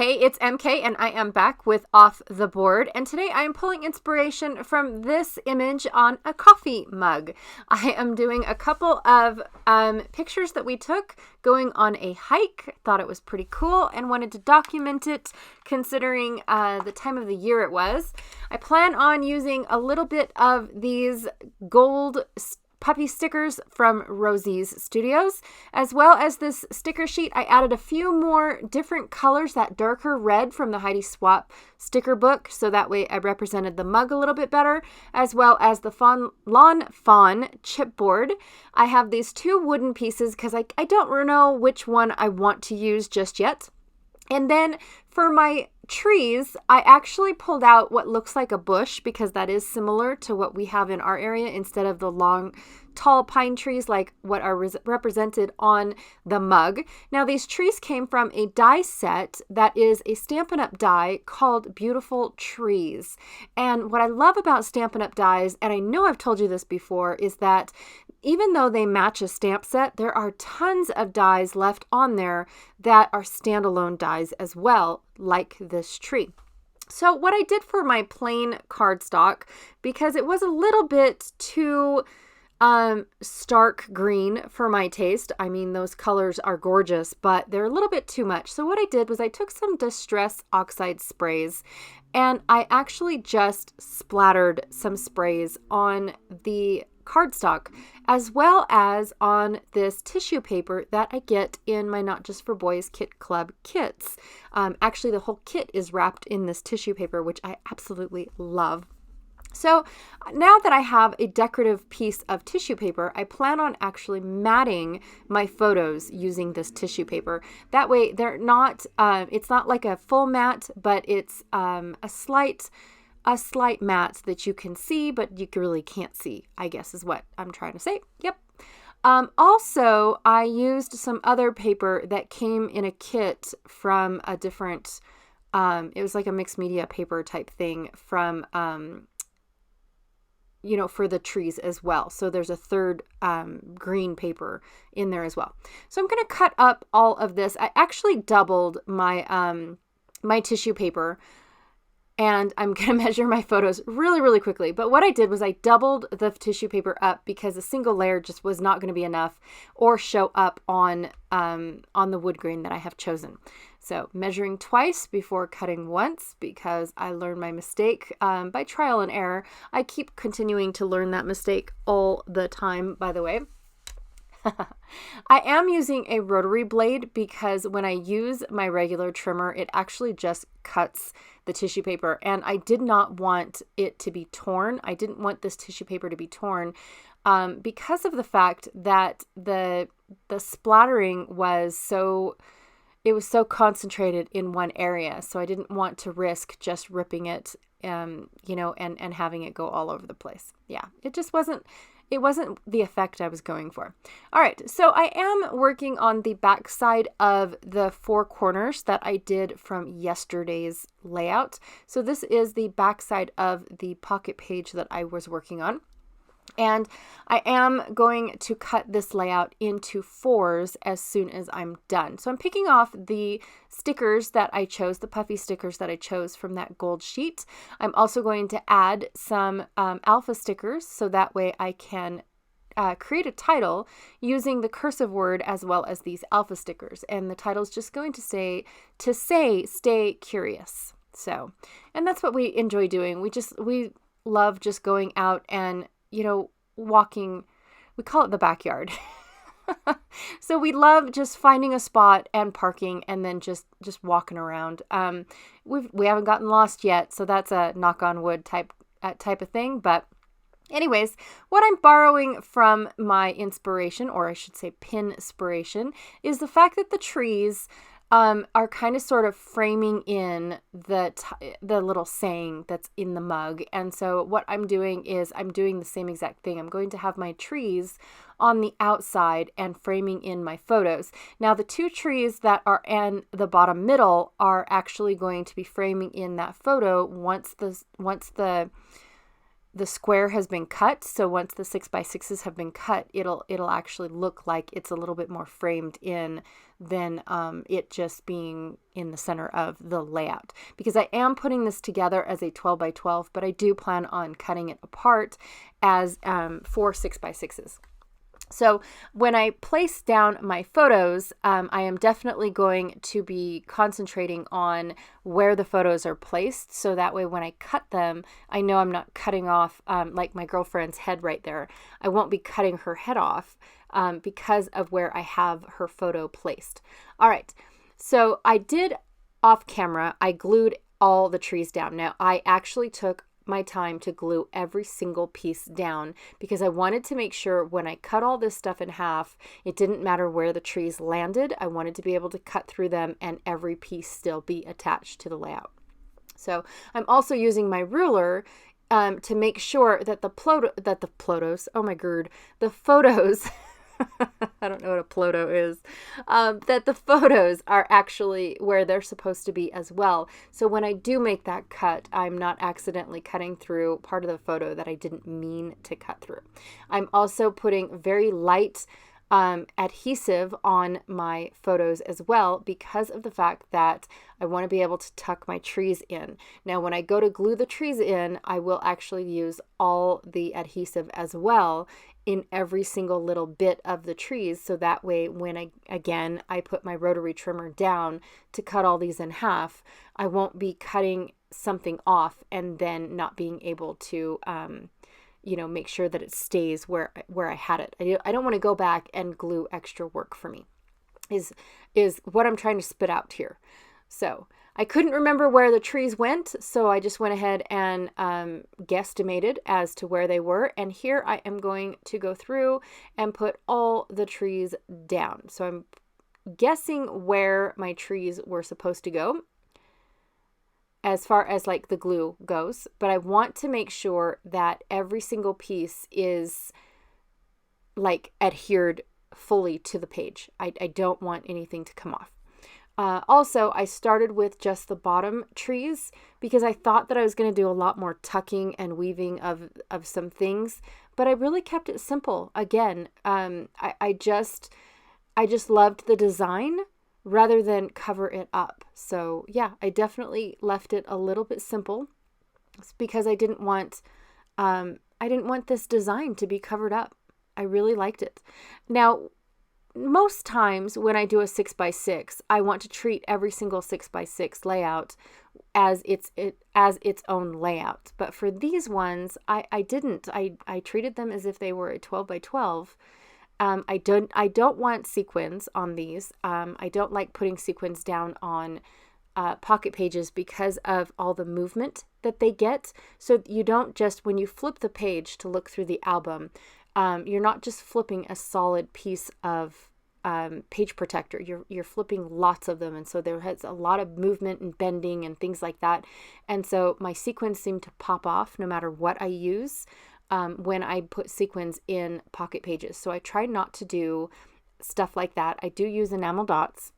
Hey, it's MK and I am back with Off the Board, and today I am pulling inspiration from this image on a coffee mug. I am doing a couple of pictures that we took going on a hike. Thought it was pretty cool and wanted to document it considering the time of the year it was. I plan on using a little bit of these gold puppy stickers from Rosie's Studios, as well as this sticker sheet. I added a few more different colors, that darker red from the Heidi Swapp sticker book, so that way I represented the mug a little bit better, as well as the Lawn Fawn chipboard. I have these two wooden pieces because I don't know which one I want to use just yet. And then for my trees, I actually pulled out what looks like a bush because that is similar to what we have in our area instead of the long, tall pine trees like what are represented on the mug. Now, these trees came from a die set that is a Stampin' Up! Die called Beautiful Trees. And what I love about Stampin' Up! Dies, and I know I've told you this before, is that even though they match a stamp set, there are tons of dies left on there that are standalone dies as well, like this tree. So what I did for my plain cardstock, because it was a little bit too stark green for my taste. I mean, those colors are gorgeous, but they're a little bit too much. So what I did was I took some Distress Oxide sprays and I actually just splattered some sprays on the cardstock as well as on this tissue paper that I get in my Not Just for Boys Kit Club kits. Actually, the whole kit is wrapped in this tissue paper, which I absolutely love. So now that I have a decorative piece of tissue paper, I plan on actually matting my photos using this tissue paper. That way they're not, it's not like a full matte, but it's a slight matte that you can see, but you really can't see, I guess is what I'm trying to say. Yep. Also, I used some other paper that came in a kit from a different, it was like a mixed media paper type thing from, for the trees as well. So there's a third green paper in there as well. So I'm going to cut up all of this. I actually doubled my my tissue paper, and I'm going to measure my photos really, really quickly. But what I did was I doubled the tissue paper up because a single layer just was not going to be enough or show up on the wood grain that I have chosen. So measuring twice before cutting once, because I learned my mistake by trial and error. I keep continuing to learn that mistake all the time, by the way. I am using a rotary blade because when I use my regular trimmer, it actually just cuts the tissue paper, and I did not want it to be torn. I didn't want this tissue paper to be torn because of the fact that the splattering was so concentrated in one area. So I didn't want to risk just ripping it, and having it go all over the place. Yeah, it wasn't the effect I was going for. All right, so I am working on the back side of the four corners that I did from yesterday's layout. So this is the back side of the pocket page that I was working on. And I am going to cut this layout into fours as soon as I'm done. So I'm picking off the stickers that I chose, the puffy stickers that I chose from that gold sheet. I'm also going to add some alpha stickers so that way I can create a title using the cursive word as well as these alpha stickers. And the title is just going to say, stay curious. So, and that's what we enjoy doing. We love just going out and walking. We call it the backyard. So we love just finding a spot and parking and then just walking around. We haven't gotten lost yet, so that's a knock on wood type of thing. But anyways, what I'm borrowing from my inspiration, or I should say pin-spiration, is the fact that the trees are kind of sort of framing in the little saying that's in the mug. And so what I'm doing is I'm doing the same exact thing. I'm going to have my trees on the outside and framing in my photos. Now the two trees that are in the bottom middle are actually going to be framing in that photo once the the square has been cut. So once the 6x6s have been cut, it'll actually look like it's a little bit more framed in than it just being in the center of the layout. Because I am putting this together as a 12x12, but I do plan on cutting it apart as 4 6x6s. So when I place down my photos, I am definitely going to be concentrating on where the photos are placed. So that way when I cut them, I know I'm not cutting off like my girlfriend's head right there. I won't be cutting her head off because of where I have her photo placed. All right. So I did off camera, I glued all the trees down. Now I actually took my time to glue every single piece down because I wanted to make sure when I cut all this stuff in half, it didn't matter where the trees landed. I wanted to be able to cut through them and every piece still be attached to the layout. So I'm also using my ruler to make sure that the photos I don't know what a Ploto is, that the photos are actually where they're supposed to be as well. So when I do make that cut, I'm not accidentally cutting through part of the photo that I didn't mean to cut through. I'm also putting very light adhesive on my photos as well because of the fact that I want to be able to tuck my trees in. Now, when I go to glue the trees in, I will actually use all the adhesive as well in every single little bit of the trees. So that way, when I put my rotary trimmer down to cut all these in half, I won't be cutting something off and then not being able to, make sure that it stays where I had it. I don't want to go back and glue extra work for me is what I'm trying to spit out here. So I couldn't remember where the trees went, so I just went ahead and guesstimated as to where they were. And here I am going to go through and put all the trees down. So I'm guessing where my trees were supposed to go as far as like the glue goes, but I want to make sure that every single piece is like adhered fully to the page. I don't want anything to come off. Also, I started with just the bottom trees because I thought that I was going to do a lot more tucking and weaving of some things, but I really kept it simple. Again, I just loved the design rather than cover it up. So yeah, I definitely left it a little bit simple because I didn't want this design to be covered up. I really liked it. Now, most times when I do a 6x6, I want to treat every single 6x6 layout as its own layout. But for these ones, I didn't. I treated them as if they were a 12x12. I don't want sequins on these. I don't like putting sequins down on pocket pages because of all the movement that they get. So you don't just, when you flip the page to look through the album, you're not just flipping a solid piece of page protector. You're flipping lots of them, and so there has a lot of movement and bending and things like that. And so my sequins seem to pop off no matter what I use when I put sequins in pocket pages. So I try not to do stuff like that. I do use enamel dots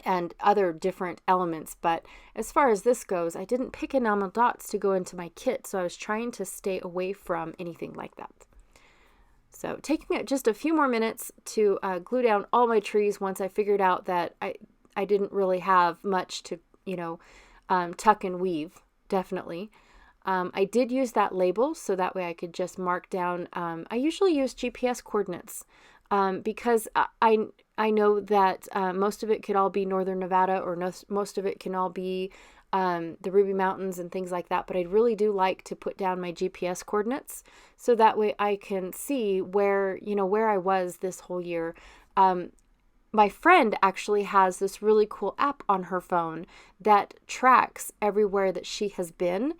and other different elements, but as far as this goes, I didn't pick enamel dots to go into my kit, so I was trying to stay away from anything like that. So taking it just a few more minutes to glue down all my trees once I figured out that I didn't really have much to, tuck and weave, definitely. I did use that label so that way I could just mark down. I usually use GPS coordinates because I know that most of it could all be Northern Nevada or most of it can all be the Ruby Mountains and things like that. But I really do like to put down my GPS coordinates so that way I can see where I was this whole year. My friend actually has this really cool app on her phone that tracks everywhere that she has been.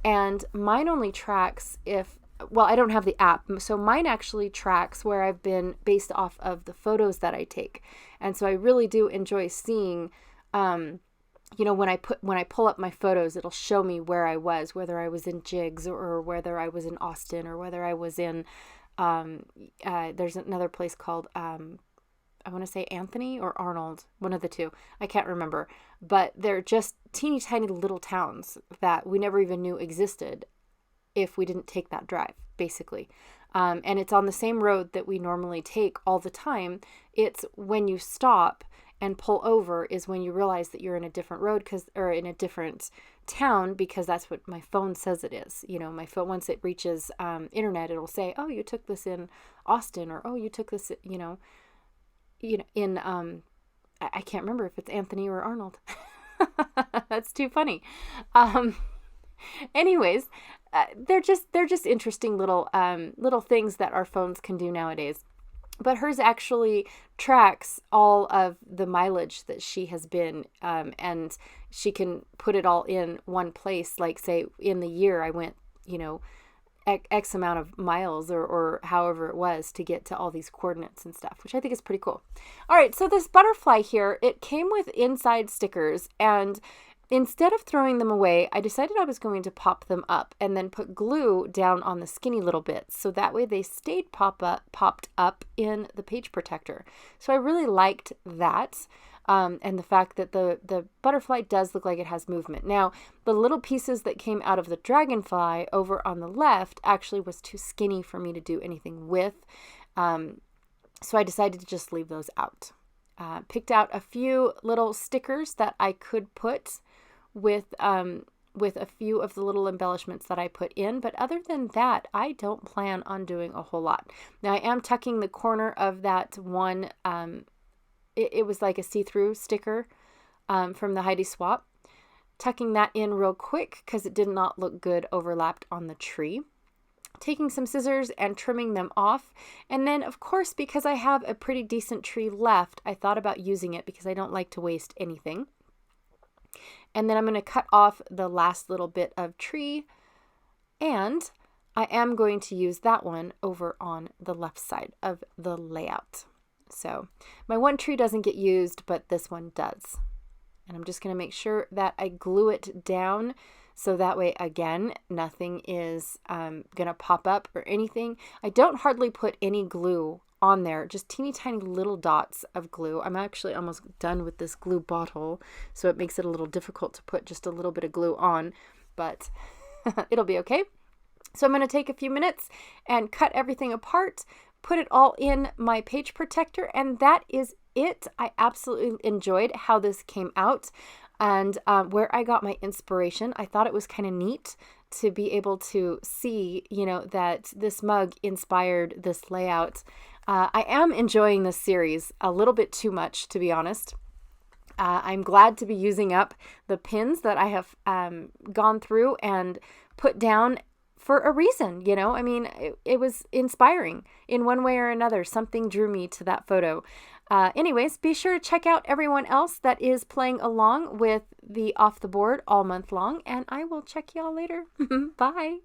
And mine only tracks I don't have the app. So mine actually tracks where I've been based off of the photos that I take. And so I really do enjoy seeing, when I pull up my photos, it'll show me where I was, whether I was in Jigs or whether I was in Austin or whether I was in, there's another place called, I want to say Anthony or Arnold, one of the two. I can't remember, but they're just teeny tiny little towns that we never even knew existed. if we didn't take that drive, basically. And it's on the same road that we normally take all the time. It's when you stop and pull over is when you realize that you're in a different road or in a different town, because that's what my phone says it is. My phone, once it reaches internet, it'll say, oh, you took this in Austin, or oh, you took this, in I can't remember if it's Anthony or Arnold. That's too funny. Anyways, they're just interesting little things that our phones can do nowadays. But hers actually tracks all of the mileage that she has been, and she can put it all in one place. Like, say, in the year I went, X amount of miles or however it was to get to all these coordinates and stuff, which I think is pretty cool. All right, so this butterfly here, it came with inside stickers, and instead of throwing them away, I decided I was going to pop them up and then put glue down on the skinny little bits, so that way they stayed popped up in the page protector. So I really liked that. And the fact that the butterfly does look like it has movement. Now, the little pieces that came out of the dragonfly over on the left actually was too skinny for me to do anything with. So I decided to just leave those out. Picked out a few little stickers that I could put with a few of the little embellishments that I put in. But other than that, I don't plan on doing a whole lot. Now, I am tucking the corner of that one. It was like a see-through sticker from the Heidi Swap. Tucking that in real quick because it did not look good overlapped on the tree. Taking some scissors and trimming them off. And then, of course, because I have a pretty decent tree left, I thought about using it because I don't like to waste anything. And then I'm going to cut off the last little bit of tree, and I am going to use that one over on the left side of the layout. So my one tree doesn't get used, but this one does. And I'm just going to make sure that I glue it down so that way, again, nothing is going to pop up or anything. I don't hardly put any glue on there, just teeny tiny little dots of glue. I'm actually almost done with this glue bottle, so it makes it a little difficult to put just a little bit of glue on, but it'll be okay. So I'm going to take a few minutes and cut everything apart, put it all in my page protector, and that is it. I absolutely enjoyed how this came out and where I got my inspiration. I thought it was kind of neat to be able to see, that this mug inspired this layout. I am enjoying this series a little bit too much, to be honest. I'm glad to be using up the pins that I have gone through and put down for a reason, I mean, it was inspiring in one way or another. Something drew me to that photo. Anyways, be sure to check out everyone else that is playing along with the Off the Board all month long, and I will check y'all later. Bye.